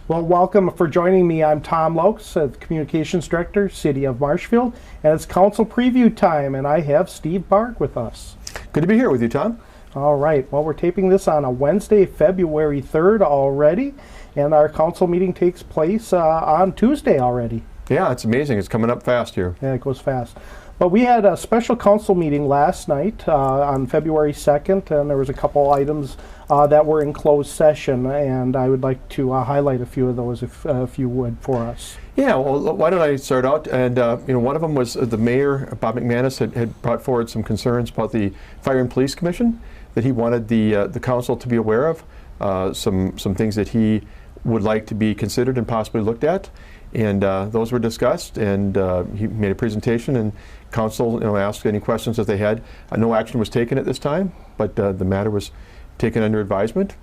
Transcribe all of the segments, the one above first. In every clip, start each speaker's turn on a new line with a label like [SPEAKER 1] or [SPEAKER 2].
[SPEAKER 1] Well, welcome for joining me. I'm Tom Loucks, the Communications Director, City of Marshfield, and it's council preview time, and I have Steve Barg with us.
[SPEAKER 2] Good to be here with you, Tom.
[SPEAKER 1] All right. Well, we're taping this on a Wednesday, February 3rd already, and our council meeting takes place on Tuesday already.
[SPEAKER 2] Yeah, it's amazing. It's coming up fast here.
[SPEAKER 1] Yeah, it goes fast. But we had a special council meeting last night on February 2nd, and there was a couple items that were in closed session, and I would like to highlight a few of those if you would for us.
[SPEAKER 2] Yeah, well, why don't I start out? And one of them was the mayor, Bob McManus, had brought forward some concerns about the Fire and Police Commission that he wanted the council to be aware of, some things that he would like to be considered and possibly looked at. And those were discussed, and he made a presentation, and council asked any questions that they had. No action was taken at this time, but the matter was taken under advisement.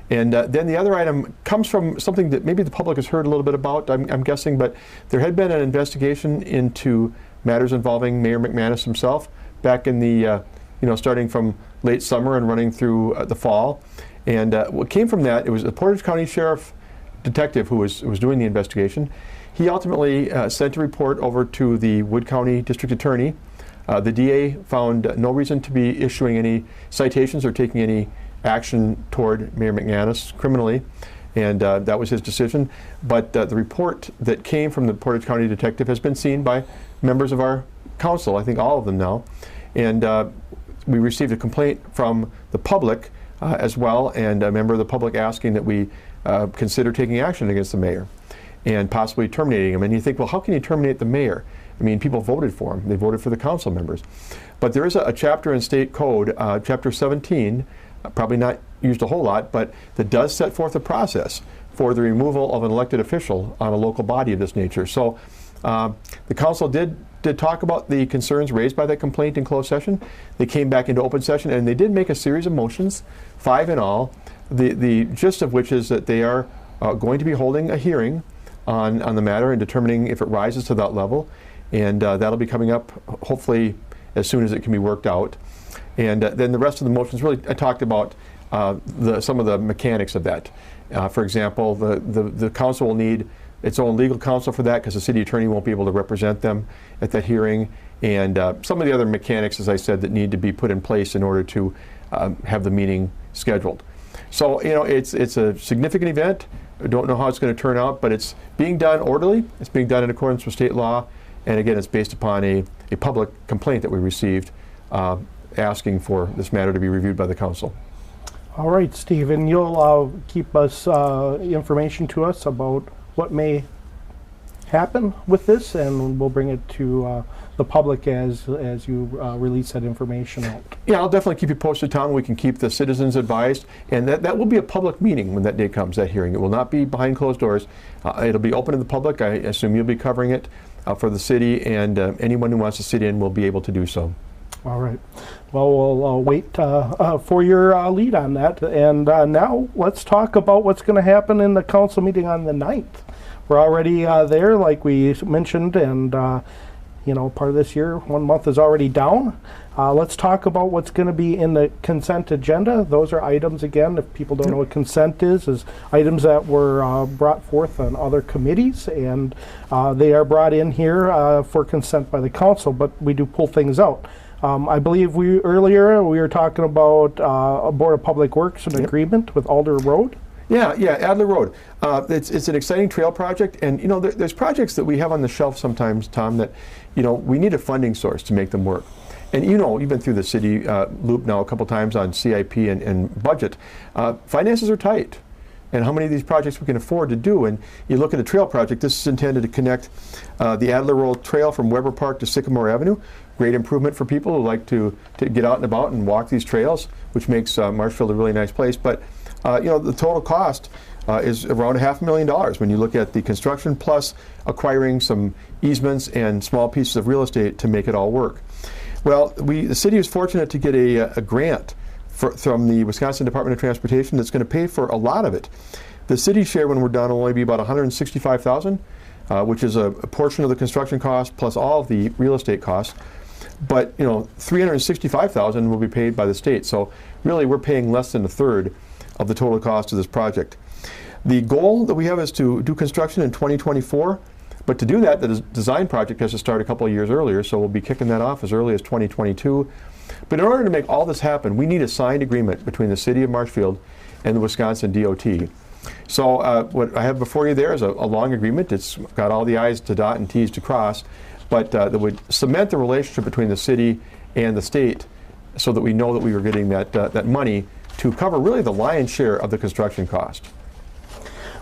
[SPEAKER 2] And then the other item comes from something that maybe the public has heard a little bit about, I'm guessing, but there had been an investigation into matters involving Mayor McManus himself back in the, starting from late summer and running through the fall. And what came from that, it was the Portage County Sheriff detective who was doing the investigation. He ultimately sent a report over to the Wood County District Attorney. The DA found no reason to be issuing any citations or taking any action toward Mayor McManus criminally, and that was his decision. But the report that came from the Portage County detective has been seen by members of our council, I think all of them now, and we received a complaint from the public as well, and a member of the public asking that we consider taking action against the mayor and possibly terminating him. And you think, well, how can you terminate the mayor? I mean, people voted for him. They voted for the council members. But there is a chapter in state code, chapter 17, probably not used a whole lot, but that does set forth a process for the removal of an elected official on a local body of this nature. So the council did talk about the concerns raised by that complaint in closed session. They came back into open session, and they did make a series of motions, 5 in all, the gist of which is that they are going to be holding a hearing on the matter and determining if it rises to that level. And that'll be coming up hopefully as soon as it can be worked out. And then the rest of the motions really talked about some of the mechanics of that. For example, the council will need its own legal counsel for that because the city attorney won't be able to represent them at that hearing. And some of the other mechanics, as I said, that need to be put in place in order to have the meeting scheduled. So, it's a significant event. I don't know how it's going to turn out, but it's being done orderly. It's being done in accordance with state law. And again, it's based upon a public complaint that we received asking for this matter to be reviewed by the council.
[SPEAKER 1] All right, Stephen, you'll keep us information to us about what may happen with this, and we'll bring it to the public as you release that information out. Yeah,
[SPEAKER 2] I'll definitely keep you posted, Tom. We can keep the citizens advised, and that will be a public meeting when that day comes, that hearing. It will not be behind closed doors. It'll be open to the public. I assume you'll be covering it for the city, and anyone who wants to sit in will be able to do so.
[SPEAKER 1] All right. Well, we'll wait for your lead on that. And now let's talk about what's going to happen in the council meeting on the 9th. We're already there, like we mentioned, and part of this year, 1 month is already down. Let's talk about what's going to be in the consent agenda. Those are items, again, if people don't know what consent is items that were brought forth on other committees, and they are brought in here for consent by the council, but we do pull things out. I believe earlier we were talking about a Board of Public Works, an agreement with Alder Road.
[SPEAKER 2] Yeah, Adler Road. It's an exciting trail project, and there's projects that we have on the shelf sometimes, Tom, that we need a funding source to make them work. And you've been through the city loop now a couple times on CIP and budget. Finances are tight, and how many of these projects we can afford to do. And you look at a trail project. This is intended to connect the Adler Road Trail from Weber Park to Sycamore Avenue. Great improvement for people who like to get out and about and walk these trails, which makes Marshfield a really nice place. But the total cost is around $500,000 when you look at the construction plus acquiring some easements and small pieces of real estate to make it all work. Well, the city is fortunate to get a grant from the Wisconsin Department of Transportation that's going to pay for a lot of it. The city share, when we're done, will only be about $165,000, which is a portion of the construction cost plus all of the real estate costs. But $365,000 will be paid by the state. So really, we're paying less than a third of the total cost of this project. The goal that we have is to do construction in 2024, but to do that, the design project has to start a couple of years earlier, so we'll be kicking that off as early as 2022. But in order to make all this happen, we need a signed agreement between the City of Marshfield and the Wisconsin DOT. So what I have before you there is a long agreement. It's got all the I's to dot and T's to cross, but that would cement the relationship between the city and the state so that we know that we were getting that money to cover really the lion's share of the construction cost.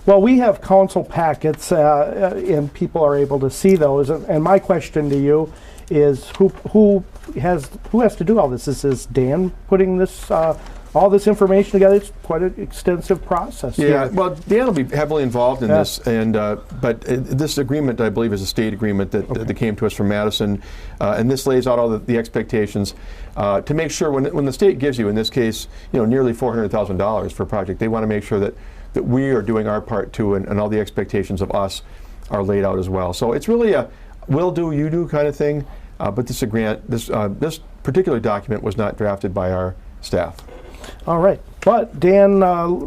[SPEAKER 1] Well, we have council packets, and people are able to see those. And my question to you is, who has to do all this? Is Dan putting this all this information together? It's quite an extensive process.
[SPEAKER 2] Yeah,
[SPEAKER 1] here.
[SPEAKER 2] well, Dan will be heavily involved in this, and but this agreement, I believe, is a state agreement that came to us from Madison, and this lays out all the expectations to make sure when the state gives you, in this case, nearly $400,000 for a project, they want to make sure that we are doing our part too, and all the expectations of us are laid out as well. So it's really a will do, you do kind of thing, but this particular document was not drafted by our staff.
[SPEAKER 1] All right. But Dan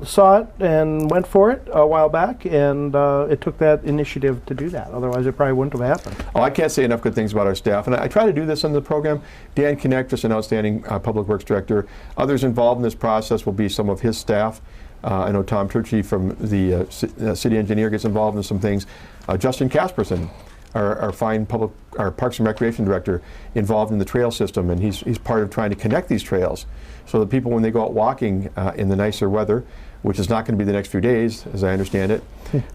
[SPEAKER 1] saw it and went for it a while back, and it took that initiative to do that. Otherwise, it probably wouldn't have happened.
[SPEAKER 2] Oh, I can't say enough good things about our staff. And I try to do this in the program. Dan Connect, just an outstanding Public Works Director. Others involved in this process will be some of his staff. I know Tom Turchi from the city engineer gets involved in some things. Justin Casperson, our Parks and Recreation Director, involved in the trail system, and he's part of trying to connect these trails so that people, when they go out walking in the nicer weather, which is not going to be the next few days, as I understand it,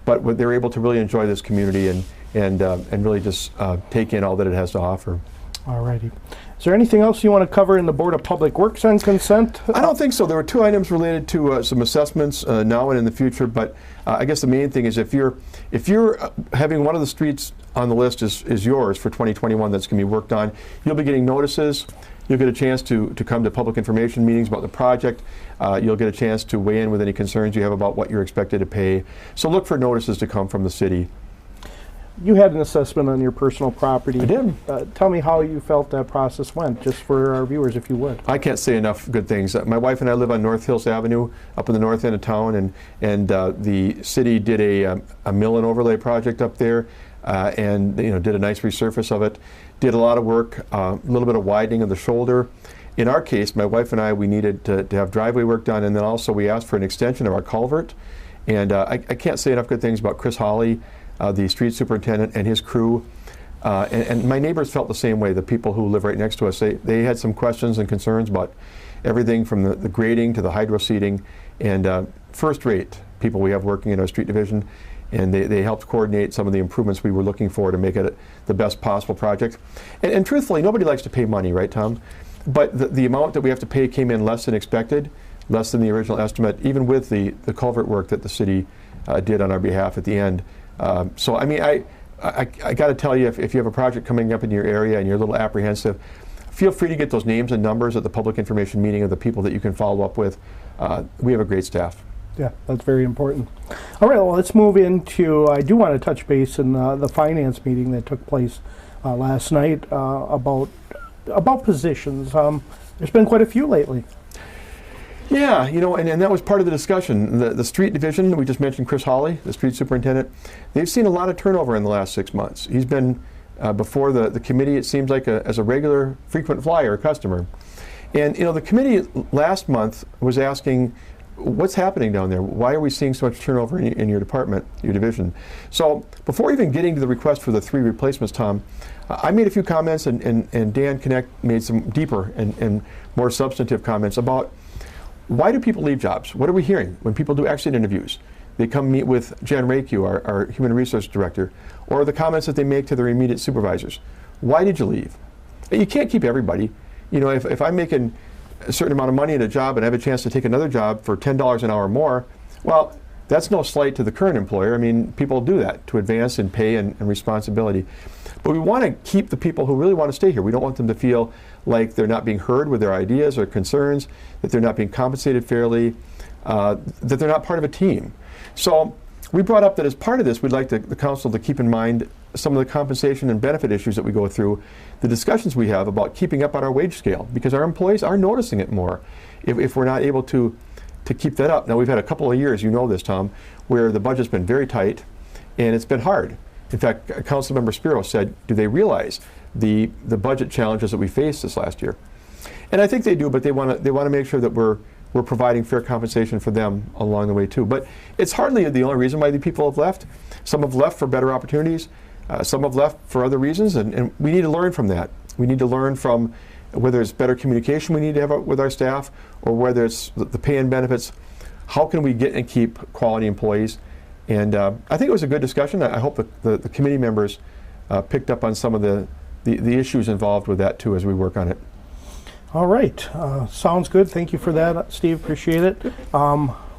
[SPEAKER 2] but they're able to really enjoy this community and really just take in all that it has to offer.
[SPEAKER 1] All righty. Is there anything else you want to cover in the Board of Public Works on consent?
[SPEAKER 2] I don't think so. There were two items related to some assessments now and in the future, but I guess the main thing is if you're having one of the streets on the list is yours for 2021 that's going to be worked on, you'll be getting notices. You'll get a chance to come to public information meetings about the project. You'll get a chance to weigh in with any concerns you have about what you're expected to pay. So look for notices to come from the city.
[SPEAKER 1] You had an assessment on your personal property.
[SPEAKER 2] I did.
[SPEAKER 1] Tell me how you felt that process went, just for our viewers, if you would.
[SPEAKER 2] I can't say enough good things. My wife and I live on North Hills Avenue, up in the north end of town, and the city did a mill and overlay project up there, and did a nice resurface of it. Did a lot of work, a little bit of widening of the shoulder. In our case, my wife and I, we needed to have driveway work done, and then also we asked for an extension of our culvert. And I can't say enough good things about Chris Hawley, the street superintendent, and his crew. And my neighbors felt the same way. The people who live right next to us, they had some questions and concerns about everything from the grading to the hydro seeding, and first-rate people we have working in our street division. And they helped coordinate some of the improvements we were looking for to make it the best possible project. And truthfully, nobody likes to pay money, right, Tom? But the amount that we have to pay came in less than expected, less than the original estimate, even with the culvert work that the city did on our behalf at the end. So, I mean, I got to tell you, if you have a project coming up in your area and you're a little apprehensive, feel free to get those names and numbers at the public information meeting of the people that you can follow up with. We have a great staff.
[SPEAKER 1] Yeah, that's very important. All right, well, let's move into, I do want to touch base in the finance meeting that took place last night about positions. There's been quite a few lately.
[SPEAKER 2] Yeah, and that was part of the discussion. The street division, we just mentioned Chris Hawley, the street superintendent, they've seen a lot of turnover in the last 6 months. He's been, before the committee, it seems like as a regular, frequent flyer customer. And, the committee last month was asking, what's happening down there? Why are we seeing so much turnover in your department, your division? So before even getting to the request for the 3 replacements, Tom, I made a few comments, and Dan Connect made some deeper and more substantive comments about why do people leave jobs? What are we hearing when people do exit interviews? They come meet with Jen Rakew, our Human Resource Director, or the comments that they make to their immediate supervisors. Why did you leave? You can't keep everybody. If I'm making a certain amount of money in a job and I have a chance to take another job for $10 an hour more, well, that's no slight to the current employer. I mean, people do that to advance in pay and responsibility. But we want to keep the people who really want to stay here. We don't want them to feel like they're not being heard with their ideas or concerns, that they're not being compensated fairly, that they're not part of a team. So we brought up that as part of this, we'd like the council to keep in mind some of the compensation and benefit issues that we go through, the discussions we have about keeping up on our wage scale, because our employees are noticing it more if we're not able to keep that up. Now, we've had a couple of years, you know this, Tom, where the budget's been very tight and it's been hard. In fact, Councilmember Spiro said, do they realize the budget challenges that we faced this last year? And I think they do, but they want to make sure that we're providing fair compensation for them along the way too. But it's hardly the only reason why the people have left. Some have left for better opportunities. Some have left for other reasons, and we need to learn from that. We need to learn from whether it's better communication we need to have with our staff, or whether it's the pay and benefits. How can we get and keep quality employees? And I think it was a good discussion. I hope the committee members picked up on some of the issues involved with that too as we work on it.
[SPEAKER 1] All right, sounds good. Thank you for that, Steve. Appreciate it.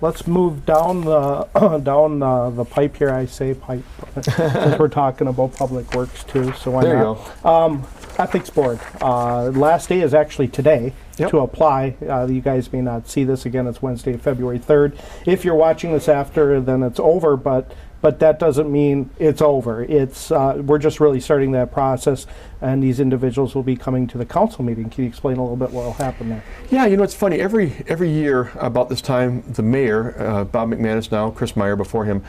[SPEAKER 1] Let's move down the pipe here. I say pipe, since we're talking about public works too. So why
[SPEAKER 2] there
[SPEAKER 1] not?
[SPEAKER 2] you go.
[SPEAKER 1] Ethics Board. Last day is actually today to apply. You guys may not see this again. It's Wednesday, February 3rd. If you're watching this after, then it's over. But that doesn't mean it's over. It's we're just really starting that process, and these individuals will be coming to the council meeting. Can you explain a little bit what will happen there?
[SPEAKER 2] Yeah, you know, it's funny. Every year about this time, the mayor, Bob McManus now, Chris Meyer before him,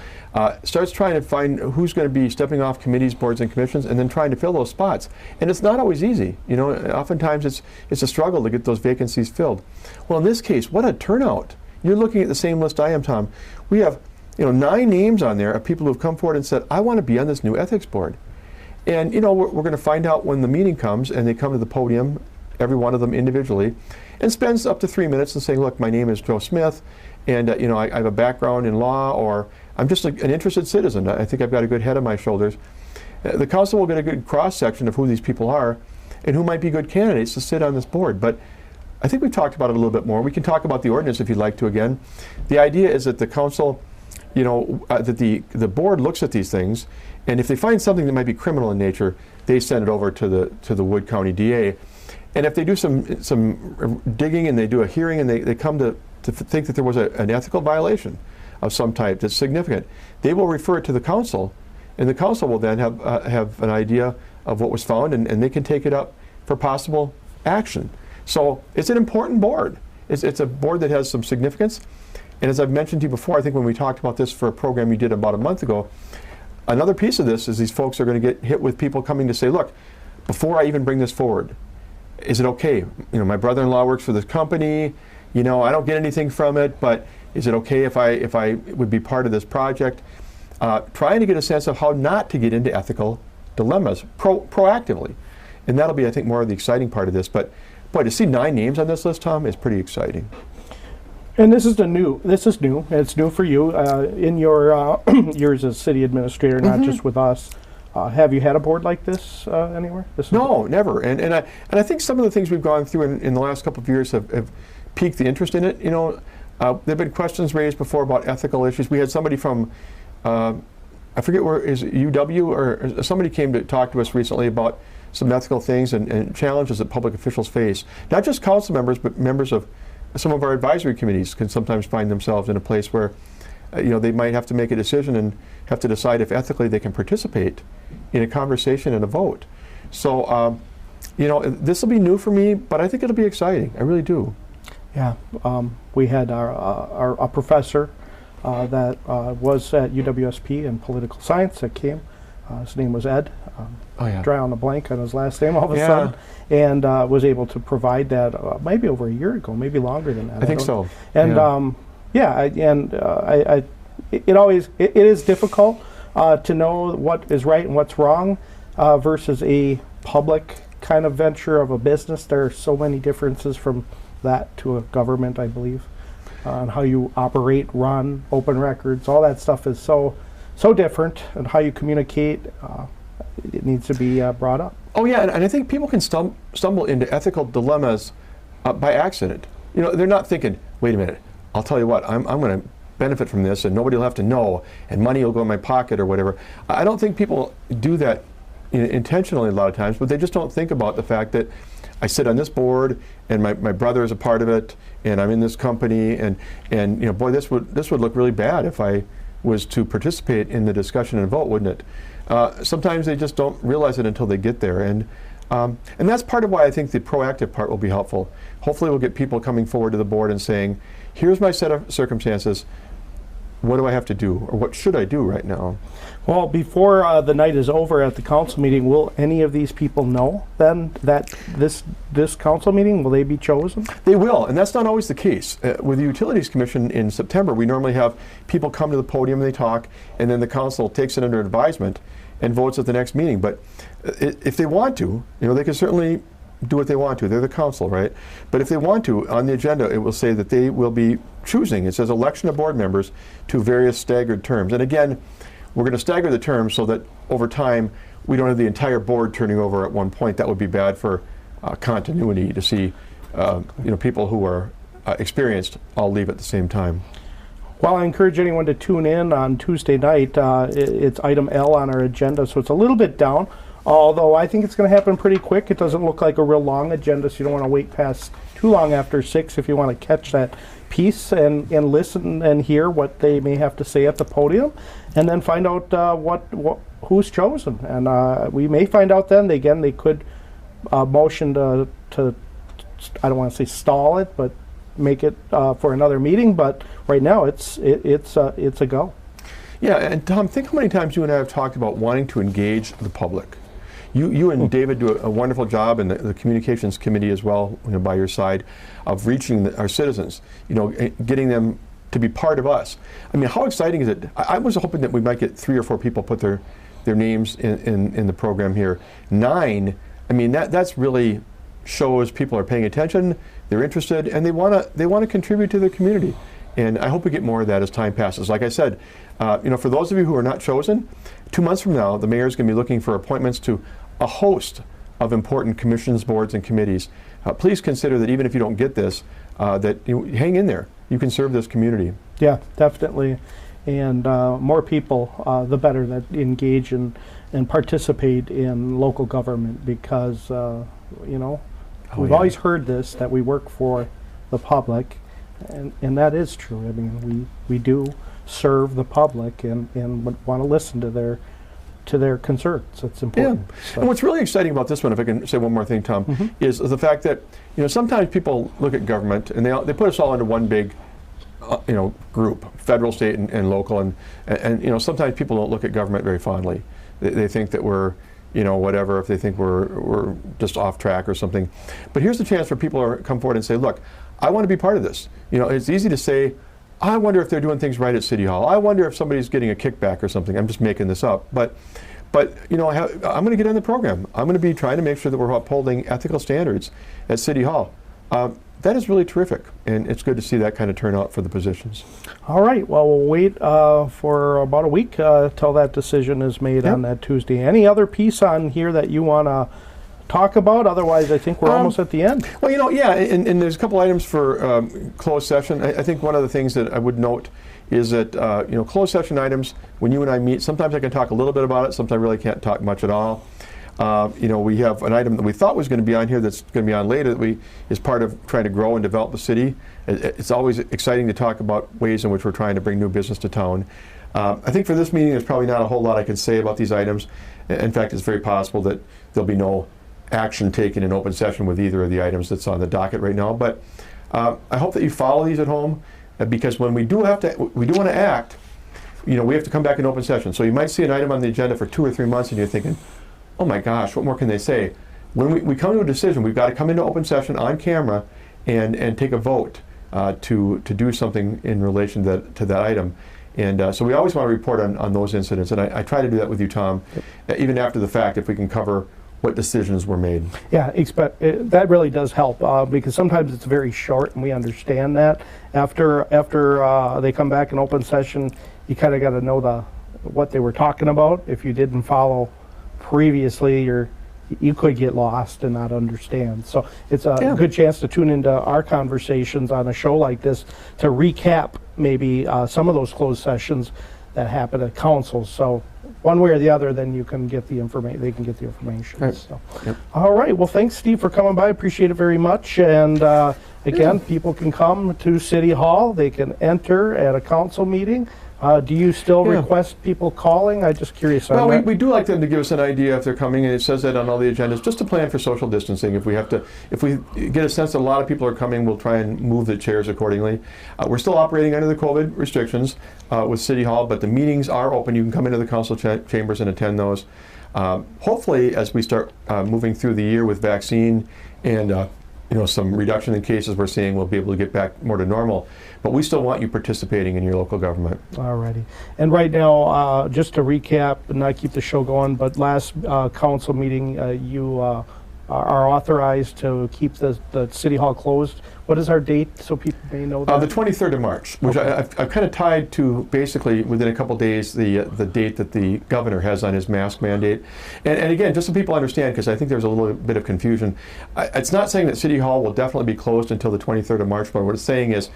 [SPEAKER 2] starts trying to find who's going to be stepping off committees, boards, and commissions, and then trying to fill those spots. And it's not always easy. You know, oftentimes it's a struggle to get those vacancies filled. Well, in this case, what a turnout! You're looking at the same list I am, Tom. We have 9 names on there of people who have come forward and said, I want to be on this new ethics board. And, we're going to find out when the meeting comes and they come to the podium, every one of them individually, and spends up to 3 minutes and saying, look, my name is Joe Smith, and, I have a background in law, or I'm just an interested citizen. I think I've got a good head on my shoulders. The council will get a good cross-section of who these people are and who might be good candidates to sit on this board. But I think we've talked about it a little bit more. We can talk about the ordinance if you'd like to again. The idea is that the council that the board looks at these things, and if they find something that might be criminal in nature, they send it over to the Wood County DA. And if they do some digging and they do a hearing and they come to think that there was an ethical violation of some type that's significant, they will refer it to the council, and the council will then have an idea of what was found, and they can take it up for possible action. So it's an important board. It's a board that has some significance. And as I've mentioned to you before, I think when we talked about this for a program you did about a month ago, another piece of this is these folks are going to get hit with people coming to say, look, before I even bring this forward, is it okay? My brother-in-law works for this company, I don't get anything from it, but is it okay if I would be part of this project? Trying to get a sense of how not to get into ethical dilemmas proactively. And that'll be, I think, more of the exciting part of this. But boy, to see 9 names on this list, Tom, is pretty exciting.
[SPEAKER 1] And this is new. It's new for you in your years as city administrator, not just with us. Have you had a board like this anywhere?
[SPEAKER 2] No, never. And I think some of the things we've gone through in the last couple of years have piqued the interest in it. There've been questions raised before about ethical issues. We had somebody from I forget where is it, UW or somebody came to talk to us recently about some ethical things and challenges that public officials face. Not just council members, but members of some of our advisory committees can sometimes find themselves in a place where they might have to make a decision and have to decide if ethically they can participate in a conversation and a vote. So this will be new for me, but I think it'll be exciting. I really do.
[SPEAKER 1] Yeah, we had a professor that was at UWSP in political science that came. His name was Ed. Dry on a blank on his last name all of a sudden, and was able to provide that maybe over a year ago, maybe longer than that.
[SPEAKER 2] I think so.
[SPEAKER 1] And it is difficult to know what is right and what's wrong versus a public kind of venture of a business. There are so many differences from that to a government, I believe, on how you operate, run, open records, all that stuff is so different, and how you communicate. It needs to be brought up.
[SPEAKER 2] Oh yeah, and I think people can stumble into ethical dilemmas by accident. They're not thinking, wait a minute, I'll tell you what, I'm going to benefit from this and nobody will have to know and money will go in my pocket or whatever. I don't think people do that intentionally a lot of times, but they just don't think about the fact that I sit on this board and my brother is a part of it and I'm in this company and boy, this would look really bad if I was to participate in the discussion and vote, wouldn't it? Sometimes they just don't realize it until they get there, and that's part of why I think the proactive part will be helpful. Hopefully we'll get people coming forward to the board and saying, here's my set of circumstances. what do I have to do, or what should I do right now?
[SPEAKER 1] Well, before the night is over at the council meeting, will any of these people know then that this council meeting, will they be chosen?
[SPEAKER 2] They will, and that's not always the case. With the Utilities Commission in September, we normally have people come to the podium and they talk, and then the council takes it under advisement and votes at the next meeting. But if they want to, they can certainly do what they want to. They're the council, right? But if they want to, on the agenda, it will say that they will be choosing. It says election of board members to various staggered terms. And again, we're going to stagger the terms so that over time we don't have the entire board turning over at one point. That would be bad for continuity to see people who are experienced all leave at the same time.
[SPEAKER 1] Well, I encourage anyone to tune in on Tuesday night. It's item L on our agenda, so it's a little bit down. Although I think it's going to happen pretty quick. It doesn't look like a real long agenda, so you don't want to wait past too long after 6 if you want to catch that piece and listen and hear what they may have to say at the podium, and then find out who's chosen. And we may find out then. Again, they could motion to I don't want to say stall it, but make it for another meeting. But right now, it's a go.
[SPEAKER 2] Yeah, and Tom, think how many times you and I have talked about wanting to engage the public. You and David do a wonderful job, and the communications committee as well, by your side, of reaching our citizens, getting them to be part of us. I mean, how exciting is it? I was hoping that we might get 3 or 4 people put their names in the program here. 9, I mean, that's really shows people are paying attention, they're interested, and they want to contribute to their community. And I hope we get more of that as time passes. Like I said, for those of you who are not chosen, 2 months from now, the mayor is going to be looking for appointments to a host of important commissions, boards, and committees. Please consider that even if you don't get this, that you hang in there. You can serve this community. Yeah,
[SPEAKER 1] definitely. And more people, the better, that engage and participate in local government, because, we've always heard this, that we work for the public, and that is true. I mean, we do serve the public and want to listen to their concerns. It's important.
[SPEAKER 2] Yeah. So. And what's really exciting about this one, if I can say one more thing, Tom, is the fact that sometimes people look at government and they put us all into one big group, federal, state, and local, and sometimes people don't look at government very fondly. They think that we're whatever, if they think we're just off track or something. But here's the chance for people to come forward and say, look, I want to be part of this. It's easy to say, I wonder if they're doing things right at City Hall. I wonder if somebody's getting a kickback or something. I'm just making this up. But I'm going to get in the program. I'm going to be trying to make sure that we're upholding ethical standards at City Hall. That is really terrific, and it's good to see that kind of turnout for the positions.
[SPEAKER 1] All right. Well, we'll wait for about a week till that decision is made on that Tuesday. Any other piece on here that you want to talk about? Otherwise, I think we're almost at the end.
[SPEAKER 2] Well, and there's a couple items for closed session. I think one of the things that I would note is that closed session items, when you and I meet, sometimes I can talk a little bit about it, sometimes I really can't talk much at all. We have an item that we thought was going to be on here that's going to be on later that is part of trying to grow and develop the city. It's always exciting to talk about ways in which we're trying to bring new business to town. I think for this meeting, there's probably not a whole lot I can say about these items. In fact, it's very possible that there'll be no action taken in open session with either of the items that's on the docket right now. But I hope that you follow these at home, because when we do want to act, we have to come back in open session. So you might see an item on the agenda for 2 or 3 months and you're thinking, oh my gosh, what more can they say? When we come to a decision, we've got to come into open session on camera and take a vote to do something in relation to that item. And so we always want to report on those incidents. And I try to do that with you, Tom, even after the fact, if we can cover what decisions were made.
[SPEAKER 1] Yeah, that really does help, because sometimes it's very short, and we understand that. After they come back in open session, you kind of got to know what they were talking about. If you didn't follow previously, you could get lost and not understand. So it's a good chance to tune into our conversations on a show like this to recap maybe some of those closed sessions that happen at council. So one way or the other, then you can get the information. They can get the information. Right. So. Yep. All right. Well, thanks, Steve, for coming by. Appreciate it very much. And again, people can come to City Hall. They can enter at a council meeting Do you still
[SPEAKER 2] Yeah.
[SPEAKER 1] request people calling? I'm just curious on
[SPEAKER 2] Well,
[SPEAKER 1] that.
[SPEAKER 2] we do like them to give us an idea if they're coming, and it says that on all the agendas, just to plan for social distancing. If we get a sense that a lot of people are coming, we'll try and move the chairs accordingly. We're still operating under the COVID restrictions with City Hall, but the meetings are open. You can come into the council chambers and attend those. Hopefully, as we start moving through the year with vaccine and some reduction in cases we're seeing, we'll be able to get back more to normal. But we still want you participating in your local government.
[SPEAKER 1] Alrighty. And right now, just to recap and not keep the show going, but last council meeting, you are authorized to keep the City Hall closed. What is our date so people may know that?
[SPEAKER 2] The 23rd of March, which
[SPEAKER 1] Okay.
[SPEAKER 2] I've kind of tied to basically within a couple days the date that the governor has on his mask mandate. And again, just so people understand, because I think there's a little bit of confusion, it's not saying that City Hall will definitely be closed until the 23rd of March, but what it's saying is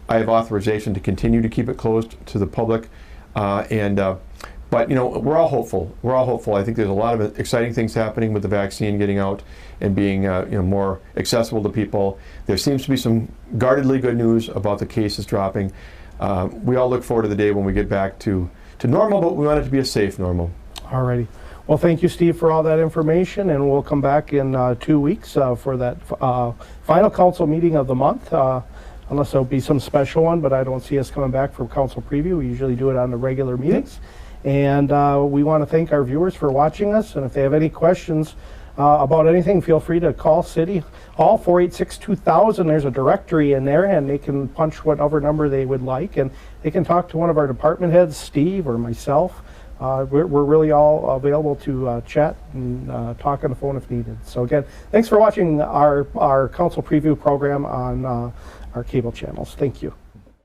[SPEAKER 2] I have authorization to continue to keep it closed to the public. But we're all hopeful. We're all hopeful. I think there's a lot of exciting things happening with the vaccine getting out and being more accessible to people. There seems to be some guardedly good news about the cases dropping. We all look forward to the day when we get back to normal, but we want it to be a safe normal.
[SPEAKER 1] Alrighty. Well, thank you, Steve, for all that information, and we'll come back in 2 weeks for that final council meeting of the month. Unless there'll be some special one, but I don't see us coming back for council preview. We usually do it on the regular meetings. And we want to thank our viewers for watching us. And if they have any questions about anything, feel free to call City Hall 486-2000. There's a directory in there, and they can punch whatever number they would like. And they can talk to one of our department heads, Steve or myself. We're really all available to chat and talk on the phone if needed. So again, thanks for watching our council preview program on our cable channels. Thank you.